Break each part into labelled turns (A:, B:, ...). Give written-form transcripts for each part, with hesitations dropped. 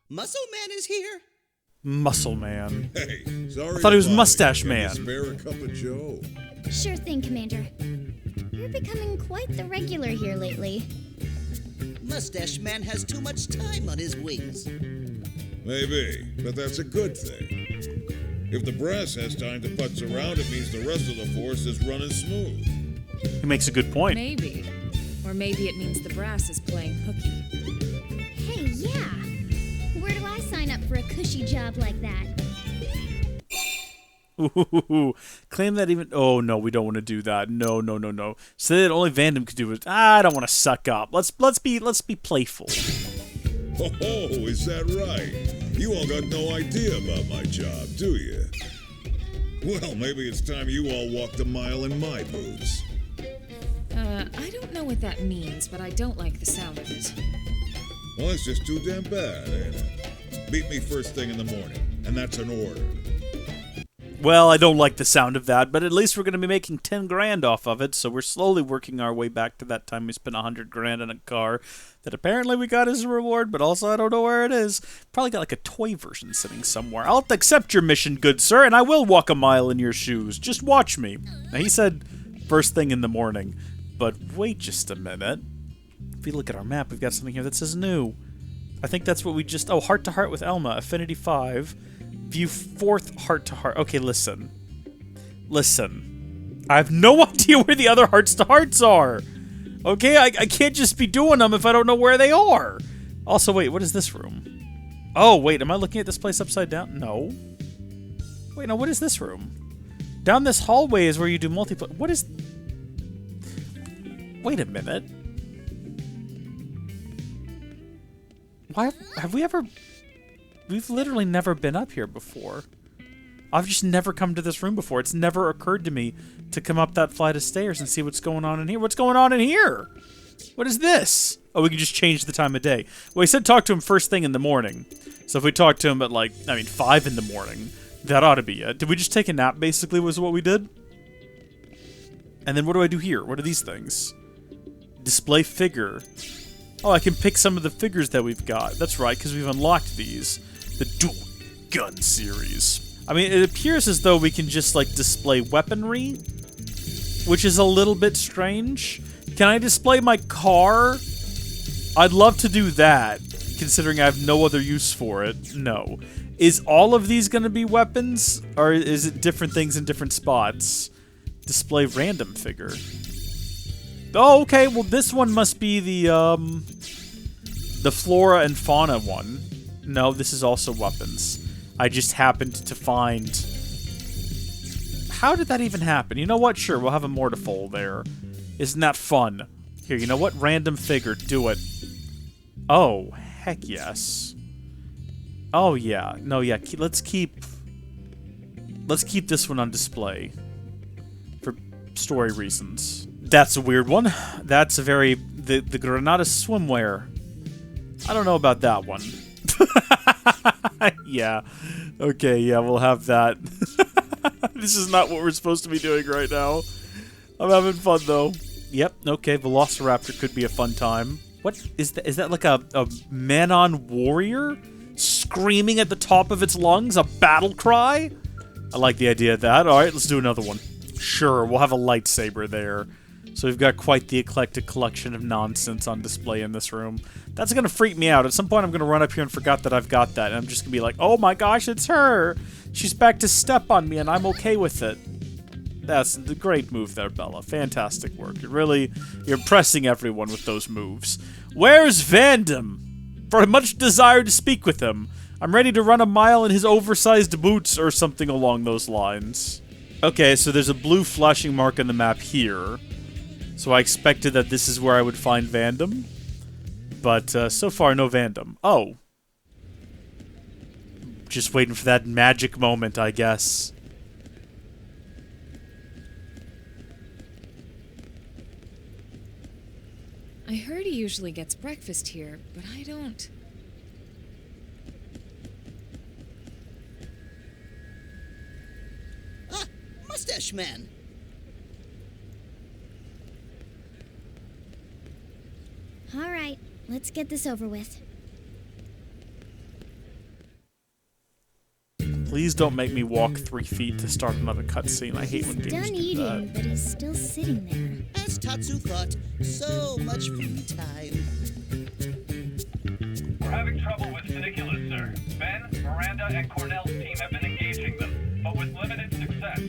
A: Muscle Man is here?
B: Muscle Man.
C: Hey, sorry.
B: I thought he was
C: to bother
B: Mustache
C: you. Can you
B: Man.
C: spare a cup of Joe?
D: Sure thing, Commander. You're becoming quite the regular here lately.
A: Mustache Man has too much time on his wings.
C: Maybe, but that's a good thing. If the brass has time to putz around, it means the rest of the force is running smooth.
B: He makes a good point.
E: Maybe. Or maybe it means the brass is playing hooky.
D: Hey, yeah. Where do I sign up for a cushy job like that?
B: Ooh, claim that even... Oh, no, we don't want to do that. No. So that only Vandom could do it. I don't want to suck up. Let's be playful.
C: Oh, is that right? You all got no idea about my job, do you? Well, maybe it's time you all walked a mile in my boots.
E: I don't know what that means, but I don't like the sound of it.
C: Well, it's just too damn bad, ain't it? Beat me first thing in the morning, and that's an order.
B: Well, I don't like the sound of that, but at least we're going to be making 10 grand off of it, so we're slowly working our way back to that time we spent 100 grand in a car that apparently we got as a reward, but also I don't know where it is. Probably got like a toy version sitting somewhere. I'll accept your mission, good sir, and I will walk a mile in your shoes. Just watch me. Now, he said first thing in the morning, but wait just a minute. If we look at our map, we've got something here that says new. I think that's what we just... Oh, Heart to Heart with Elma, Affinity 5. View 4th Heart to Heart. Okay, listen. I have no idea where the other Hearts to Hearts are. Okay, I can't just be doing them if I don't know where they are. Also, wait, what is this room? Oh, wait, am I looking at this place upside down? No. Wait, no, what is this room? Down this hallway is where you do multiplayer. What is... Wait a minute. Why have we ever... We've literally never been up here before. I've just never come to this room before. It's never occurred to me to come up that flight of stairs and see what's going on in here. What's going on in here? What is this? Oh, we can just change the time of day. Well, he said talk to him first thing in the morning. So if we talk to him at 5 in the morning, that ought to be it. Did we just take a nap, basically, was what we did? And then what do I do here? What are these things? Display figure. Oh, I can pick some of the figures that we've got. That's right, because we've unlocked these. The dual gun series. I mean, it appears as though we can just, display weaponry, which is a little bit strange. Can I display my car? I'd love to do that, considering I have no other use for it. No. Is all of these going to be weapons, or is it different things in different spots? Display random figure. Oh, okay, well, this one must be the flora and fauna one. No, this is also weapons. I just happened to find... How did that even happen? You know what? Sure, we'll have a mortifoal there. Isn't that fun? Here, you know what? Random figure. Do it. Oh, heck yes. Oh, yeah. No, yeah. Let's keep this one on display. For story reasons. That's a weird one. That's a very... The Granada swimwear. I don't know about that one. Yeah. Okay, yeah, we'll have that. This is not what we're supposed to be doing right now. I'm having fun, though. Yep, okay, Velociraptor could be a fun time. What is that? Is that like a Manon warrior? Screaming at the top of its lungs? A battle cry? I like the idea of that. Alright, let's do another one. Sure, we'll have a lightsaber there. So we've got quite the eclectic collection of nonsense on display in this room. That's going to freak me out. At some point, I'm going to run up here and forget that I've got that. And I'm just going to be like, oh my gosh, it's her! She's back to step on me, and I'm okay with it. That's the great move there, Bella. Fantastic work. You're impressing everyone with those moves. Where's Vandom? For I much desire to speak with him. I'm ready to run a mile in his oversized boots or something along those lines. Okay, so there's a blue flashing mark on the map here. So I expected that this is where I would find Vandom. But so far, no Vandom. Oh. Just waiting for that magic moment, I guess.
E: I heard he usually gets breakfast here, but I don't.
A: Ah, Mustache Man.
D: All right, let's get this over with.
B: Please don't make me walk 3 feet to start another cutscene. I hate when
D: He's
B: games
D: done
B: do
D: eating,
B: that.
D: but he's still sitting there.
A: As Tatsu thought, so much free time.
F: We're having trouble with Funiculars, sir. Ben, Miranda, and Cornell's team have been engaging them, but with limited success.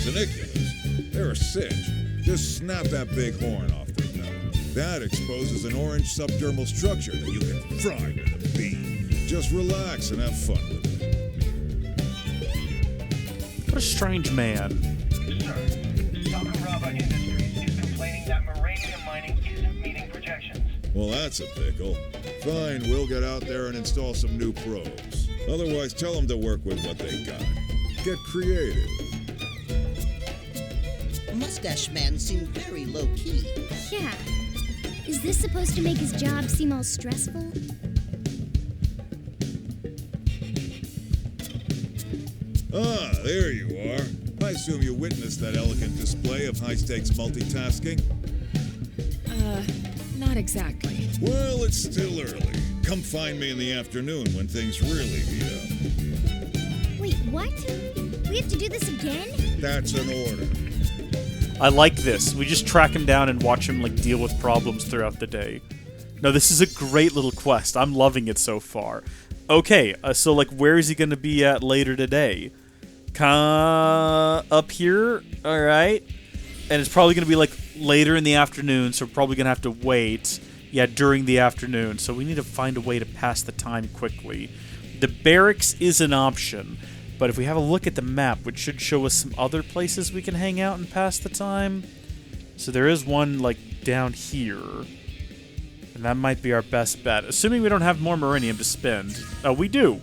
C: Funiculars? They're a cinch. Just snap that big horn off their mouth. That exposes an orange subdermal structure that you can fry with a beam. Just relax and have fun with it.
B: What a strange man.
F: Sir, Sakuraba Industries is complaining that uranium mining isn't meeting projections.
C: Well, that's a pickle. Fine, we'll get out there and install some new probes. Otherwise, tell them to work with what they got. Get creative.
A: Mustache Man seemed very low-key.
D: Yeah. Is this supposed to make his job seem all stressful?
C: Ah, there you are. I assume you witnessed that elegant display of high-stakes multitasking?
E: Not exactly.
C: Well, it's still early. Come find me in the afternoon when things really heat up.
D: Wait, what? We have to do this again?
C: That's an order.
B: I like this. We just track him down and watch him like deal with problems throughout the day. No, this is a great little quest. I'm loving it so far. Okay, so like where is he going to be at later today? Up here? Alright. And it's probably going to be like later in the afternoon, so we're probably going to have to wait. Yeah, during the afternoon. So we need to find a way to pass the time quickly. The barracks is an option. But if we have a look at the map, which should show us some other places we can hang out and pass the time. So there is one, like, down here. And that might be our best bet. Assuming we don't have more Meridium to spend. Oh, we do.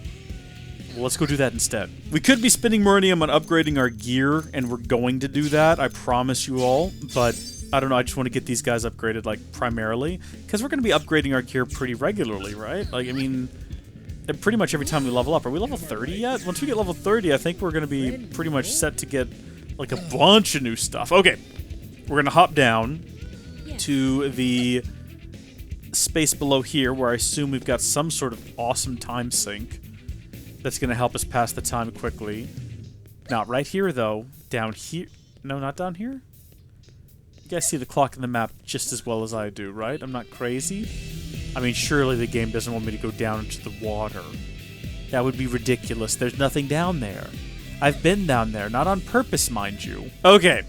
B: Well, let's go do that instead. We could be spending Meridium on upgrading our gear, and we're going to do that, I promise you all. But, I don't know, I just want to get these guys upgraded, like, primarily. Because we're going to be upgrading our gear pretty regularly, right? Like, I mean... pretty much every time we level up. Are we level 30 yet? Once we get level 30, I think we're going to be pretty much set to get, like, a bunch of new stuff. Okay. We're going to hop down to the space below here, where I assume we've got some sort of awesome time sink that's going to help us pass the time quickly. Not right here, though. Down here. No, not down here? You guys see the clock in the map just as well as I do, right? I'm not crazy. I mean, surely the game doesn't want me to go down into the water. That would be ridiculous. There's nothing down there. I've been down there, not on purpose, mind you. Okay.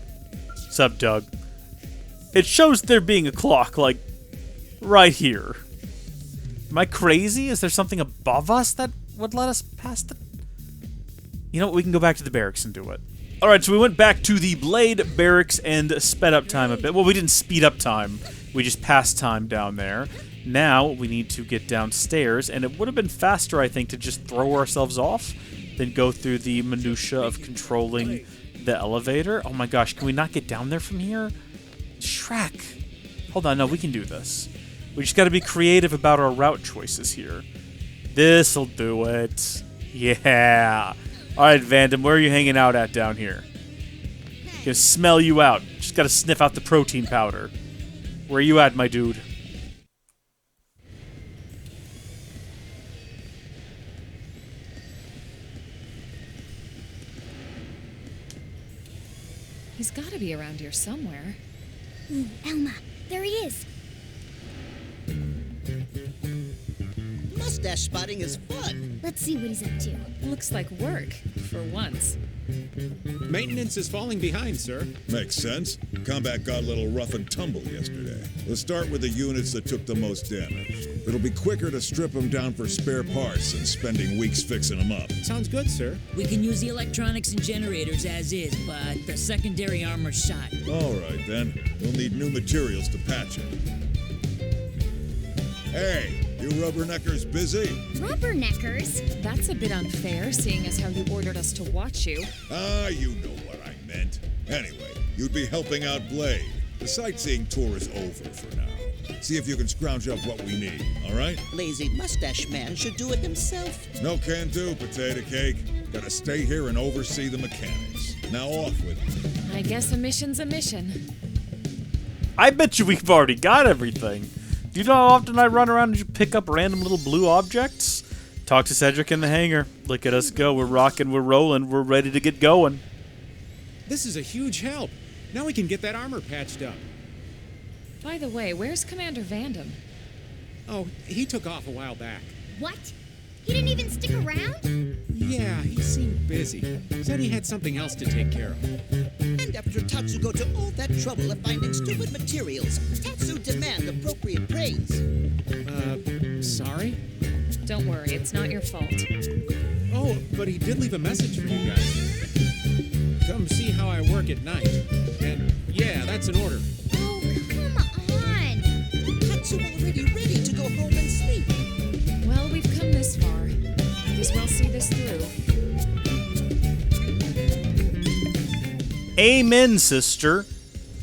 B: Sup, Doug? It shows there being a clock, like, right here. Am I crazy? Is there something above us that would let us pass the... You know what? We can go back to the barracks and do it. Alright, so we went back to the Blade barracks and sped up time a bit. Well, we didn't speed up time. We just passed time down there. Now, we need to get downstairs, and it would have been faster, I think, to just throw ourselves off than go through the minutia of controlling the elevator. Oh my gosh, can we not get down there from here? Shrek! Hold on, no, we can do this. We just gotta be creative about our route choices here. This'll do it. Yeah! Alright, Vandam, where are you hanging out at down here? Gonna smell you out. Just gotta sniff out the protein powder. Where are you at, my dude?
E: He's gotta be around here somewhere.
D: Ooh, Elma, there he is.
A: Mustache spotting is fun.
D: Let's see what he's up to.
E: Looks like work, for once.
G: Maintenance is falling behind, sir.
C: Makes sense. Combat got a little rough and tumble yesterday. Let's start with the units that took the most damage. It'll be quicker to strip them down for spare parts than spending weeks fixing them up.
G: Sounds good, sir.
H: We can use the electronics and generators as is, but the secondary armor's shot.
C: All right, then. We'll need new materials to patch it. Hey, you rubberneckers busy?
D: Rubberneckers?
E: That's a bit unfair, seeing as how you ordered us to watch you.
C: Ah, you know what I meant. Anyway, you'd be helping out Blade. The sightseeing tour is over for now. See if you can scrounge up what we need, all right?
A: Lazy Mustache Man should do it himself.
C: No can do, potato cake. Gotta stay here and oversee the mechanics. Now off with it.
E: I guess a mission's a mission.
B: I bet you we've already got everything. Do you know how often I run around and just pick up random little blue objects? Talk to Cedric in the hangar. Look at us go. We're rocking, we're rolling, we're ready to get going.
G: This is a huge help. Now we can get that armor patched up.
E: By the way, where's Commander Vandam?
G: Oh, he took off a while back.
D: What? He didn't even stick around?
G: Yeah, he seemed busy. Said he had something else to take care of.
A: And after Tatsu go to all that trouble of finding stupid materials, Tatsu demand appropriate praise.
G: Sorry?
E: Don't worry, it's not your fault.
G: Oh, but he did leave a message for you guys. Come see how I work at night. And yeah, that's an order.
D: Oh, come on.
A: Tatsu already ready to go home and sleep.
E: Well, we've come this far. Might as well see this through.
B: Amen, sister.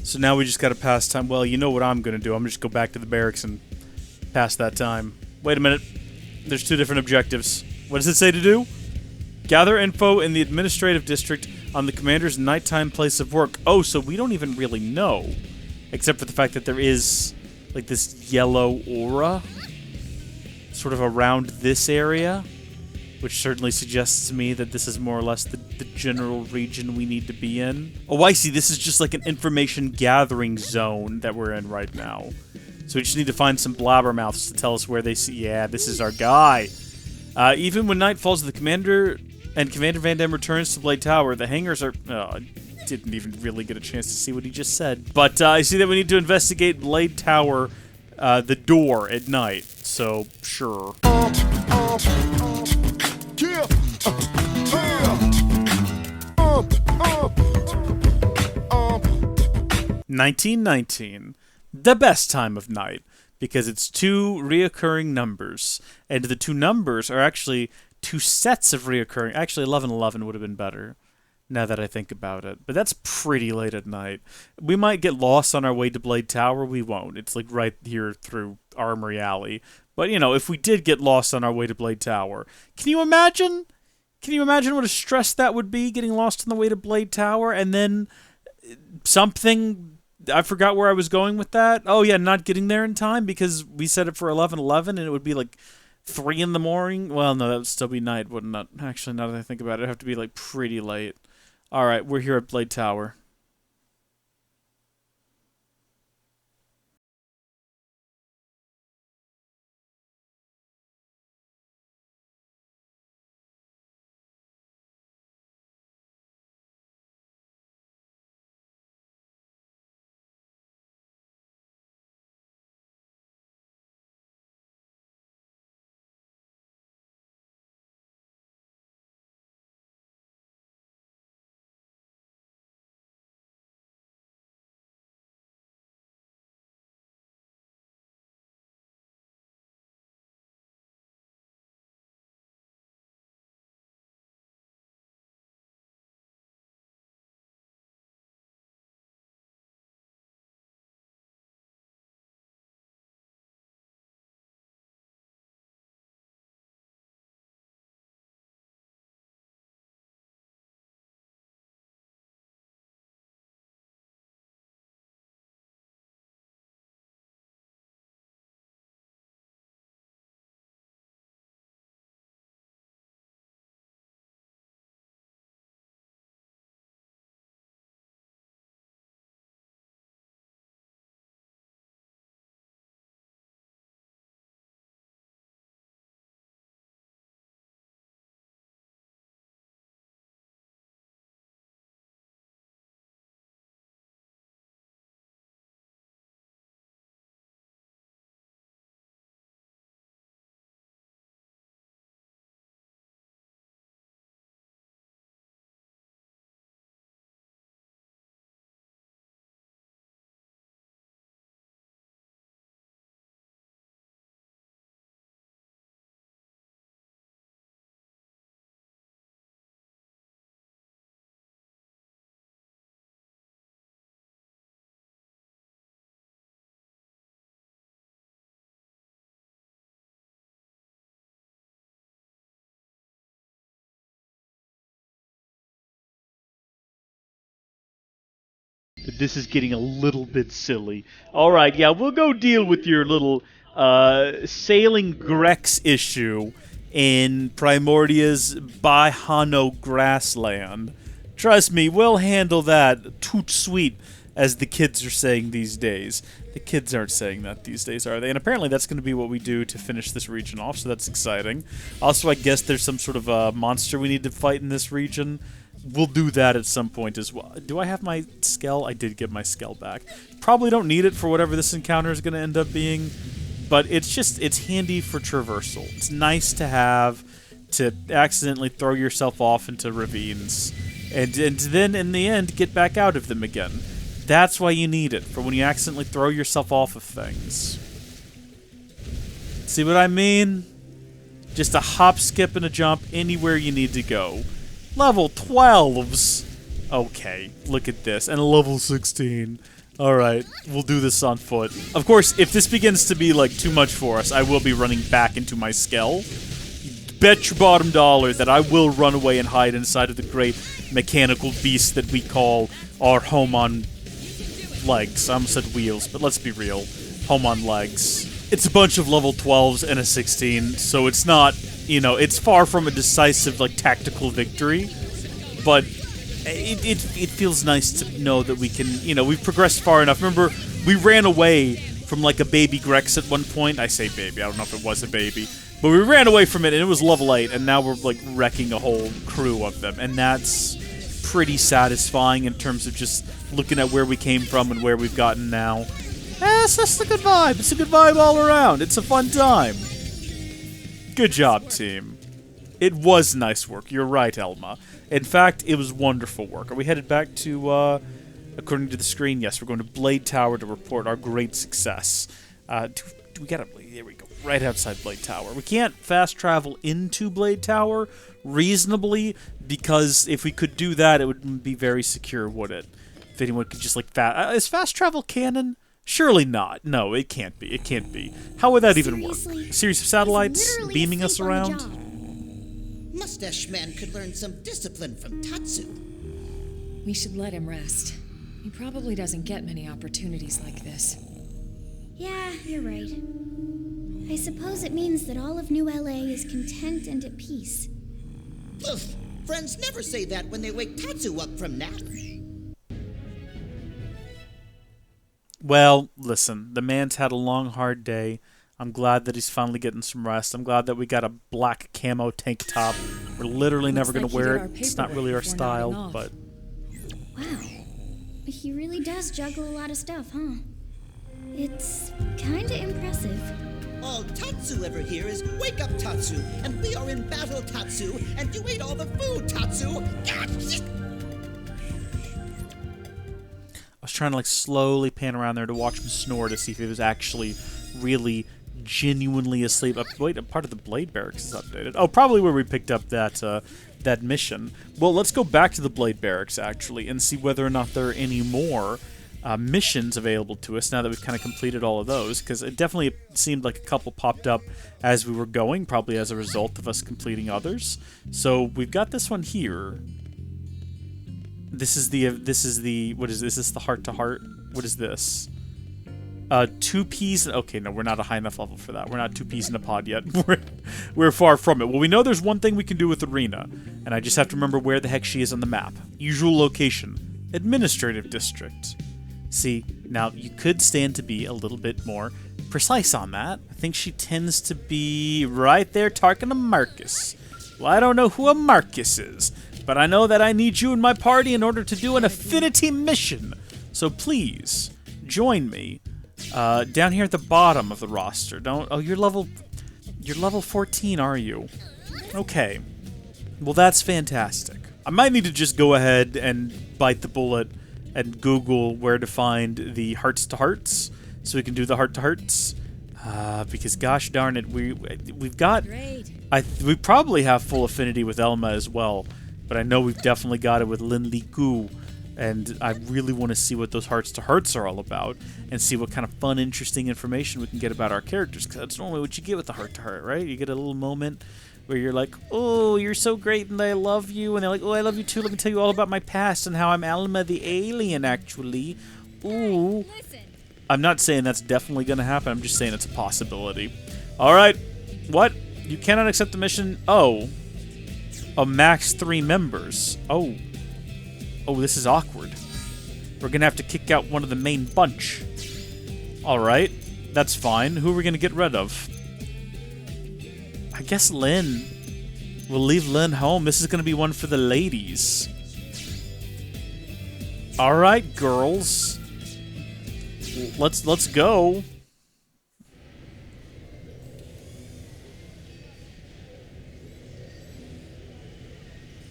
B: So now we just gotta pass time. Well, you know what I'm gonna do. I'm gonna just go back to the barracks and pass that time. Wait a minute. There's two different objectives. What does it say to do? Gather info in the administrative district on the commander's nighttime place of work. Oh, so we don't even really know. Except for the fact that there is, like, this yellow aura sort of around this area, which certainly suggests to me that this is more or less the general region we need to be in. Oh, I see. This is just like an information gathering zone that we're in right now. So we just need to find some blabbermouths to tell us where they see. Yeah, this is our guy. Even when night falls, the commander and Commander Vandam returns to Blade Tower. The hangars are... I didn't even really get a chance to see what he just said. But I see that we need to investigate Blade Tower, the door at night. So, sure. 1919, the best time of night, because it's two reoccurring numbers, and the two numbers are actually two sets of reoccurring. Actually, 1111 would have been better, now that I think about it. But that's pretty late at night. We might get lost on our way to Blade Tower. We won't. It's like right here through Armory Alley. But, you know, if we did get lost on our way to Blade Tower, can you imagine? Can you imagine what a stress that would be, getting lost on the way to Blade Tower, and then something... I forgot where I was going with that. Oh, yeah, not getting there in time because we set it for 11:11 and it would be like 3 in the morning. Well, no, that would still be night, wouldn't it? Actually, now that I think about it, it'd have to be like pretty late. All right, we're here at Blade Tower. This is getting a little bit silly. All right, yeah, we'll go deal with your little sailing Grex issue in Primordia's Baihano grassland. Trust me, we'll handle that toot sweet, as the kids are saying these days. The kids aren't saying that these days, are they? And apparently that's going to be what we do to finish this region off, so that's exciting. Also, I guess there's some sort of monster we need to fight in this region. We'll do that at some point as well. Do I have my Skell? I did get my Skell back. Probably don't need it for whatever this encounter is going to end up being, but it's handy for traversal. It's nice to have to accidentally throw yourself off into ravines, and then in the end get back out of them again. That's why you need it, for when you accidentally throw yourself off of things. See what I mean? Just a hop, skip, and a jump anywhere you need to go. Level 12s. Okay, look at this. And a level 16. Alright, we'll do this on foot. Of course, if this begins to be, like, too much for us, I will be running back into my Skell. Bet your bottom dollar that I will run away and hide inside of the great mechanical beast that we call our home on legs. I almost said wheels, but let's be real. Home on legs. It's a bunch of level 12s and a 16, so it's not, you know, it's far from a decisive, like, tactical victory, but it feels nice to know that we can, you know, we've progressed far enough. Remember, we ran away from, like, a baby Grex at one point. I say baby, I don't know if it was a baby, but we ran away from it, and it was level 8, and now we're, like, wrecking a whole crew of them, and that's pretty satisfying in terms of just looking at where we came from and where we've gotten now. That's a good vibe. It's a good vibe all around. It's a fun time. Good job, team. It was nice work. You're right, Elma. In fact, it was wonderful work. Are we headed back to, according to the screen? Yes, we're going to Blade Tower to report our great success. We gotta, there we go, right outside Blade Tower. We can't fast travel into Blade Tower reasonably, because if we could do that, it would be very secure, would it? If anyone could just, like, is fast travel canon? Surely not. No, it can't be. It can't be. How would that even work? A series of satellites beaming us around?
A: Mustache Man could learn some discipline from Tatsu.
E: We should let him rest. He probably doesn't get many opportunities like this.
D: Yeah, you're right. I suppose it means that all of New LA is content and at peace.
A: Ugh, friends never say that when they wake Tatsu up from nap.
B: Well, listen, the man's had a long, hard day. I'm glad that he's finally getting some rest. I'm glad that we got a black camo tank top. We're literally never going to wear it. It's not really our style, but...
D: Wow. He really does juggle a lot of stuff, huh? It's kinda impressive.
A: All Tatsu ever hear is, "Wake up, Tatsu, and we are in battle, Tatsu, and you ate all the food, Tatsu!"
B: I was trying to, like, slowly pan around there to watch him snore to see if he was actually really genuinely asleep. Wait, a part of the Blade Barracks is updated. Oh, probably where we picked up that mission. Well, let's go back to the Blade Barracks, actually, and see whether or not there are any more missions available to us now that we've kind of completed all of those, because it definitely seemed like a couple popped up as we were going, probably as a result of us completing others. So we've got this one here. This is the what is this? Is this the heart to heart? What is this? 2 peas. Okay, no, we're not a high enough level for that. We're not 2 peas in a pod yet. We're far from it. Well, we know there's one thing we can do with Arena, and I just have to remember where the heck she is on the map. Usual location, administrative district. See, now you could stand to be a little bit more precise on that. I think she tends to be right there talking to Marcus. Well, I don't know who a Marcus is, but I know that I need you in my party in order to do an Affinity mission. So please, join me down here at the bottom of the roster. You're level 14, are you? Okay. Well, that's fantastic. I might need to just go ahead and bite the bullet and Google where to find the hearts to hearts, so we can do the heart to hearts. Because gosh darn it, we've got. We probably have full affinity with Elma as well, but I know we've definitely got it with Lin Li Gu, and I really want to see what those hearts to hearts are all about, and see what kind of fun, interesting information we can get about our characters. Because that's normally what you get with the heart to heart, right? You get a little moment where you're like, "Oh, you're so great, and I love you," and they're like, "Oh, I love you too. Let me tell you all about my past and how I'm Alma the alien, actually." Ooh. I'm not saying that's definitely going to happen. I'm just saying it's a possibility. All right. What? You cannot accept the mission. Oh. A max 3 members. Oh. Oh, this is awkward. We're gonna have to kick out one of the main bunch. Alright. That's fine. Who are we gonna get rid of? I guess Lynn. We'll leave Lynn home. This is gonna be one for the ladies. Alright, girls. Let's go.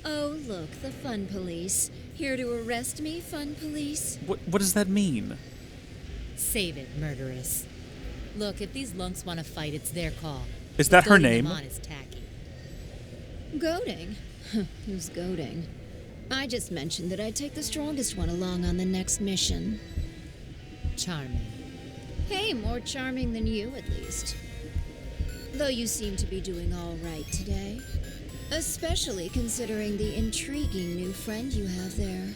I: Oh, look, the fun police. Here to arrest me, fun police?
B: What does that mean?
J: Save it, Murderess. Look, if these lunks want to fight, it's their call.
B: Is that her
J: Goading
B: name?
J: them on is tacky.
I: Goading? Who's goading? I just mentioned that I'd take the strongest one along on the next mission.
J: Charming.
I: Hey, more charming than you, at least. Though you seem to be doing all right today. Especially considering the intriguing new friend you have there.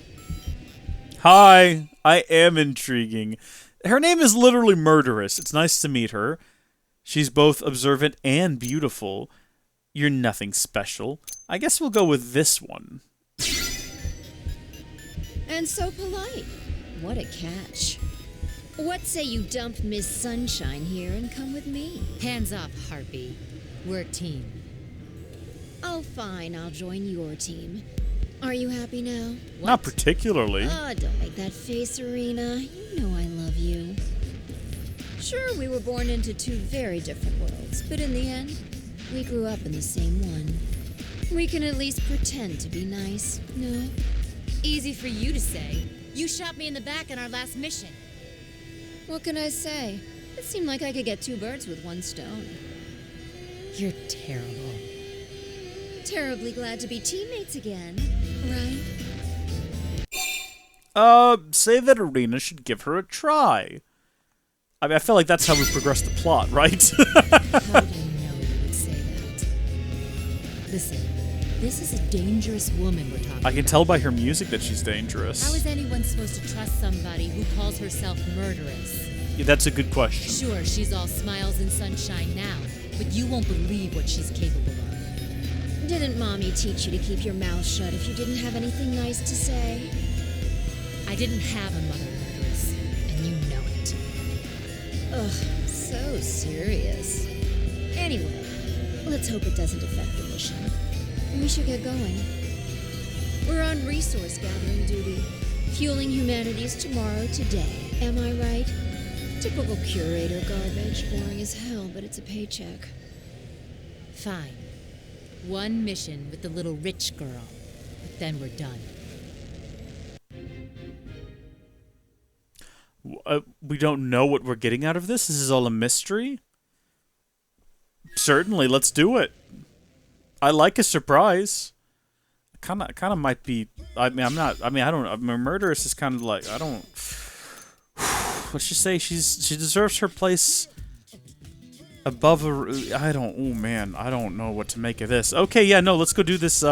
B: Hi, I am intriguing. Her name is literally Murderess. It's nice to meet her. She's both observant and beautiful. You're nothing special. I guess we'll go with this one.
I: And so polite. What a catch. What say you dump Miss Sunshine here and come with me?
J: Hands off, Harpy. We're a team.
I: Oh, fine. I'll join your team. Are you happy now?
B: Not particularly.
I: Oh, don't make that face, Arena. You know I love you. Sure, we were born into two very different worlds, but in the end, we grew up in the same one. We can at least pretend to be nice, no?
J: Easy for you to say. You shot me in the back in our last mission.
I: What can I say? It seemed like I could get 2 birds with 1 stone.
J: You're terrible.
I: Terribly glad to be teammates again, right?
B: Say that Arena should give her a try. I mean, I feel like that's how we progress the plot, right?
J: How did I know you would say that? Listen, this is a dangerous woman we're talking about.
B: I can tell by her music that she's dangerous.
J: How is anyone supposed to trust somebody who calls herself Murderess?
B: Yeah, that's a good question.
J: Sure, she's all smiles and sunshine now, but you won't believe what she's capable of.
I: Didn't Mommy teach you to keep your mouth shut if you didn't have anything nice to say?
J: I didn't have a mother, Murderess, and you know it.
I: Ugh, so serious. Anyway, let's hope it doesn't affect the mission. We should get going. We're on resource gathering duty, fueling humanity's tomorrow today. Am I right? Typical curator garbage, boring as hell, but it's a paycheck.
J: Fine. 1 mission with the little rich girl. But then we're done.
B: We don't know what we're getting out of this? This is all a mystery? Certainly, let's do it. I like a surprise. Kind of might be... I mean, I'm not... I mean, I don't know. I mean, Murderess is kind of like... I don't... Let's just say she deserves her place above a... I don't... Oh, man. I don't know what to make of this. Okay, yeah, no, let's go do this,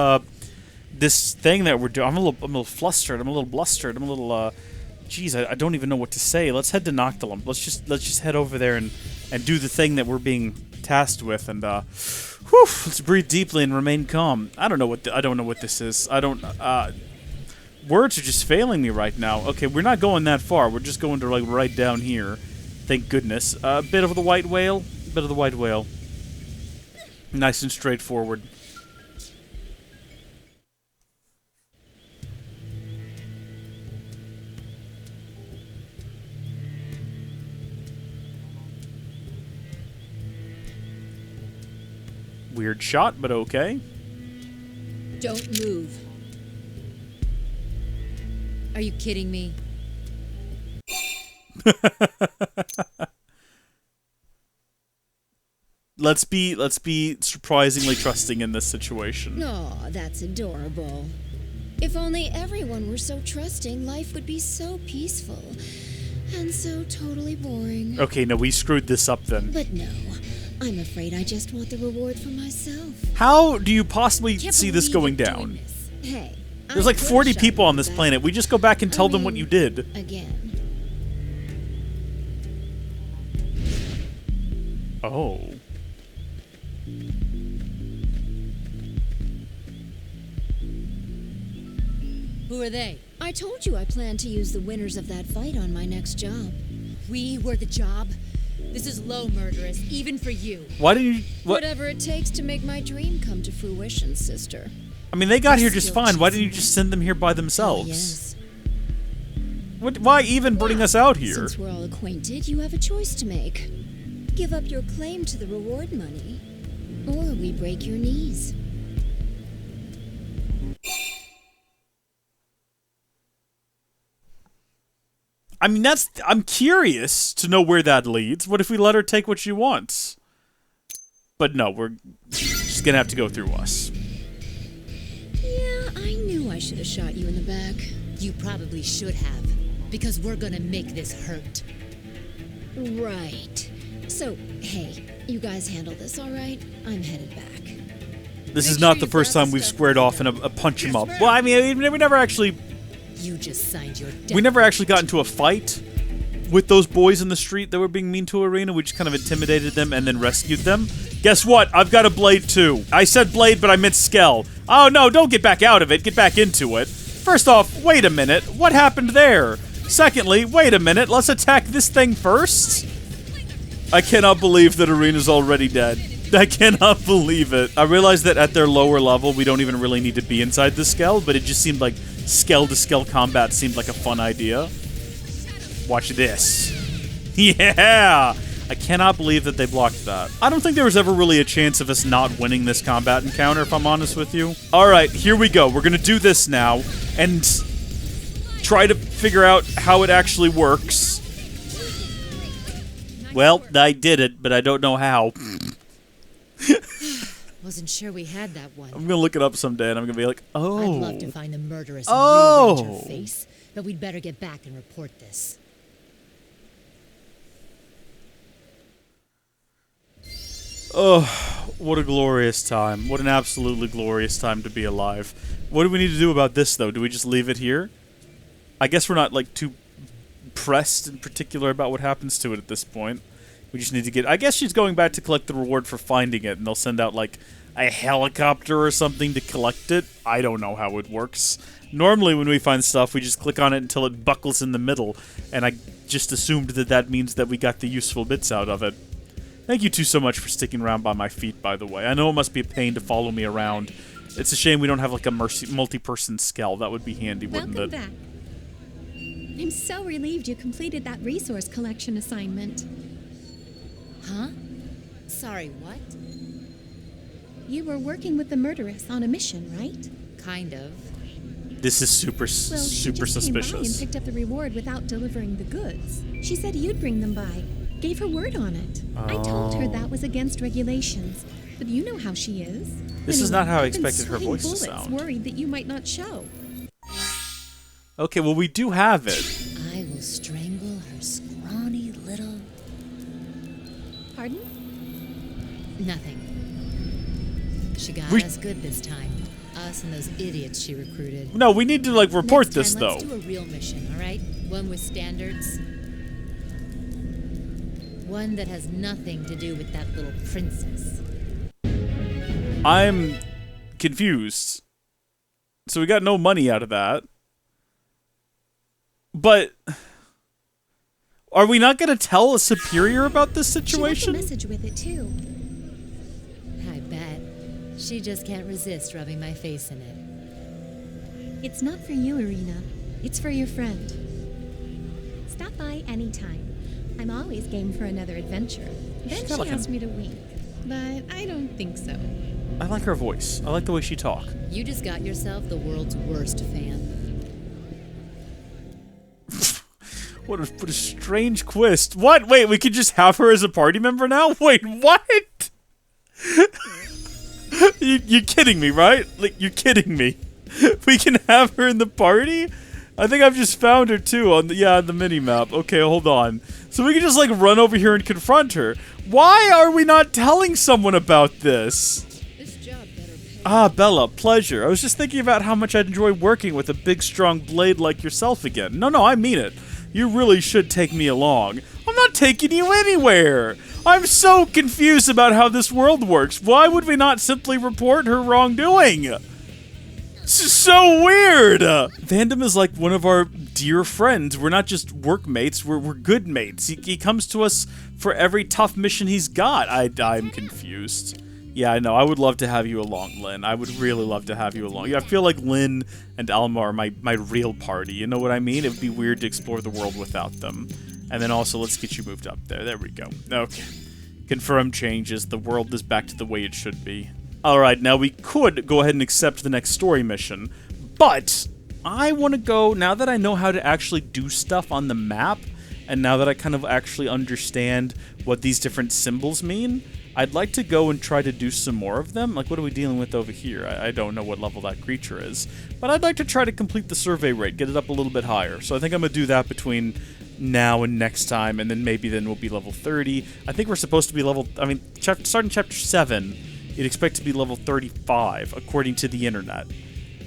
B: this thing that we're doing. I'm a little flustered. I'm a little blustered. I'm a little, Jeez, I don't even know what to say. Let's head to Noctilum. Let's just head over there and do the thing that we're being tasked with, and let's breathe deeply and remain calm. I don't know what this is. I don't. Words are just failing me right now. Okay, we're not going that far. We're just going to like right down here. Thank goodness. A bit of the white whale. Bit of the white whale. Nice and straightforward. Weird shot, but okay.
J: Don't move. Are you kidding me?
B: Let's be surprisingly trusting in this situation.
I: Aw, that's adorable. If only everyone were so trusting, life would be so peaceful. And so totally boring.
B: Okay, no, we screwed this up then.
I: But no, I'm afraid I just want the reward for myself.
B: How do you possibly see this going down?
I: Hey,
B: there's like 40 people on this planet. We just go back and tell them what you did.
I: Again.
B: Oh.
J: Who are they?
I: I told you I plan to use the winners of that fight on my next job.
J: We were the job? This is low, Murderess, even for you.
B: Why didn't you...
I: Whatever it takes to make my dream come to fruition, sister.
B: I mean, they got here just fine. Why didn't you just send them here by themselves?
I: Yes.
B: Why even bring us out here?
I: Since we're all acquainted, you have a choice to make. Give up your claim to the reward money, or we break your knees.
B: I mean, I'm curious to know where that leads. What if we let her take what she wants? But no, we're just gonna have to go through us.
I: Yeah, I knew I should have shot you in the back.
J: You probably should have, because we're gonna make this hurt.
I: Right. So, hey, you guys handle this all right? I'm headed back.
B: This is not the first time we've squared off in a punch 'em up. Well, I mean, we never actually...
J: You just signed your death.
B: We never actually got into a fight with those boys in the street that were being mean to Arena. We just kind of intimidated them and then rescued them. Guess what? I've got a blade too. I said blade, but I meant skell. Oh no, don't get back out of it. Get back into it. First off, wait a minute. What happened there? Secondly, wait a minute. Let's attack this thing first. I cannot believe that Arena's already dead. I cannot believe it. I realized that at their lower level, we don't even really need to be inside the skell, but it just seemed like skell-to-skell combat seemed like a fun idea. Watch this. Yeah! I cannot believe that they blocked that. I don't think there was ever really a chance of us not winning this combat encounter, if I'm honest with you. Alright, here we go. We're gonna do this now, and try to figure out how it actually works. Well, I did it, but I don't know how.
J: Wasn't sure we had that one.
B: I'm gonna look it up someday, and I'm gonna be like, oh.
J: I'd love to find the Murderess and rearrange her face, but we'd better get back and report this.
B: Oh, what a glorious time. What an absolutely glorious time to be alive. What do we need to do about this, though? Do we just leave it here? I guess we're not, like, too pressed in particular about what happens to it at this point. We just need to get... I guess she's going back to collect the reward for finding it, and they'll send out, like, a helicopter or something to collect it. I don't know how it works. Normally, when we find stuff, we just click on it until it buckles in the middle, and I just assumed that that means that we got the useful bits out of it. Thank you two so much for sticking around by my feet, by the way. I know it must be a pain to follow me around. It's a shame we don't have, like, a multi-person skell. That would be handy, wouldn't it?
K: Welcome back. I'm so relieved you completed that resource collection assignment.
J: Huh? Sorry, what?
K: You were working with the Murderess on a mission, right?
J: Kind of.
B: This is super
K: Came by and
B: suspicious.
K: picked up the reward without delivering the goods. She said you'd bring them by. Gave her word on it. I told her that was against regulations, but you know how she is.
B: This is not how I
K: I've been
B: expected her
K: sweating
B: voice to
K: bullets,
B: sound.
K: Worried that you might not show.
B: Okay, well, we do have it.
J: I will strangle her scrawny little...
K: Pardon?
J: Nothing. She got us good this time. Us and those idiots she recruited.
B: No, we need to, like, report
J: Next
B: this,
J: time,
B: though.
J: Let's do a real mission, alright? One with standards. One that has nothing to do with that little princess.
B: I'm confused. So we got no money out of that. But are we not going to tell a superior about this situation?
K: She left a message with it too.
J: I bet. She just can't resist rubbing my face in it.
K: It's not for you, Irina. It's for your friend. Stop by anytime. I'm always game for another adventure. Then she asked me to wink, but I don't think so.
B: I like her voice. I like the way she talks.
J: You just got yourself the world's worst fan.
B: What a strange twist. What? Wait, we could just have her as a party member now? Wait, what? You're kidding me, right? Like, you're kidding me. We can have her in the party? I think I've just found her too on the, on the mini-map. Okay, hold on. So we can just like run over here and confront her. Why are we not telling someone about this? Ah, Bella, pleasure. I was just thinking about how much I'd enjoy working with a big, strong blade like yourself again. No, I mean it. You really should take me along. I'm not taking you anywhere. I'm so confused about how this world works. Why would we not simply report her wrongdoing? This is so weird! Vandam is like one of our dear friends. We're not just workmates, we're good mates. He comes to us for every tough mission he's got. I'm confused. Yeah, I know. I would love to have you along, Lynn. I would really love to have you along. Yeah, I feel like Lynn and Alma are my real party. You know what I mean? It would be weird to explore the world without them. And then also, let's get you moved up there. There we go. Okay. Confirm changes. The world is back to the way it should be. Alright, now we could go ahead and accept the next story mission. But I want to go, now that I know how to actually do stuff on the map, and now that I kind of actually understand what these different symbols mean, I'd like to go and try to do some more of them. Like, what are we dealing with over here? I don't know what level that creature is. But I'd like to try to complete the survey rate, get it up a little bit higher. So I think I'm going to do that between now and next time, and then maybe then we'll be level 30. I think we're supposed to be level... I mean, starting chapter 7, you'd expect to be level 35, according to the internet.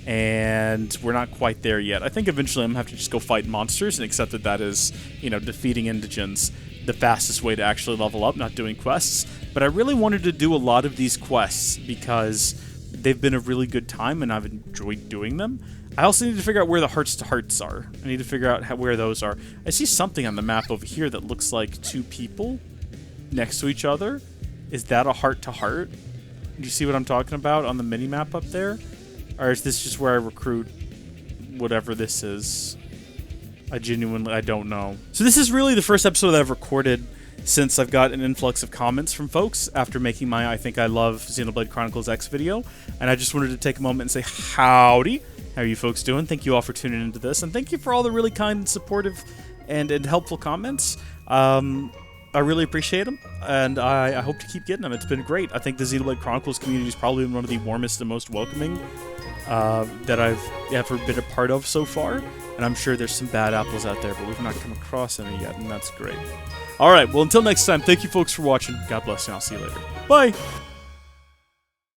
B: And we're not quite there yet. I think eventually I'm going to have to just go fight monsters and accept that that is, you know, defeating indigents, the fastest way to actually level up, not doing quests. But I really wanted to do a lot of these quests because they've been a really good time and I've enjoyed doing them. I also need to figure out where the hearts to hearts are. I need to figure out where those are. I see something on the map over here that looks like two people next to each other. Is that a heart to heart? Do you see what I'm talking about on the mini map up there? Or is this just where I recruit whatever this is? I don't know. So this is really the first episode that I've recorded since I've got an influx of comments from folks after making my I Think I Love Xenoblade Chronicles X video. And I just wanted to take a moment and say, howdy. How are you folks doing? Thank you all for tuning into this. And thank you for all the really kind and supportive and helpful comments. I really appreciate them. And I hope to keep getting them. It's been great. I think the Xenoblade Chronicles community is probably one of the warmest and most welcoming that I've ever been a part of so far. And I'm sure there's some bad apples out there, but we've not come across any yet, and that's great. Alright, well, until next time, thank you folks for watching. God bless, and I'll see you later. Bye!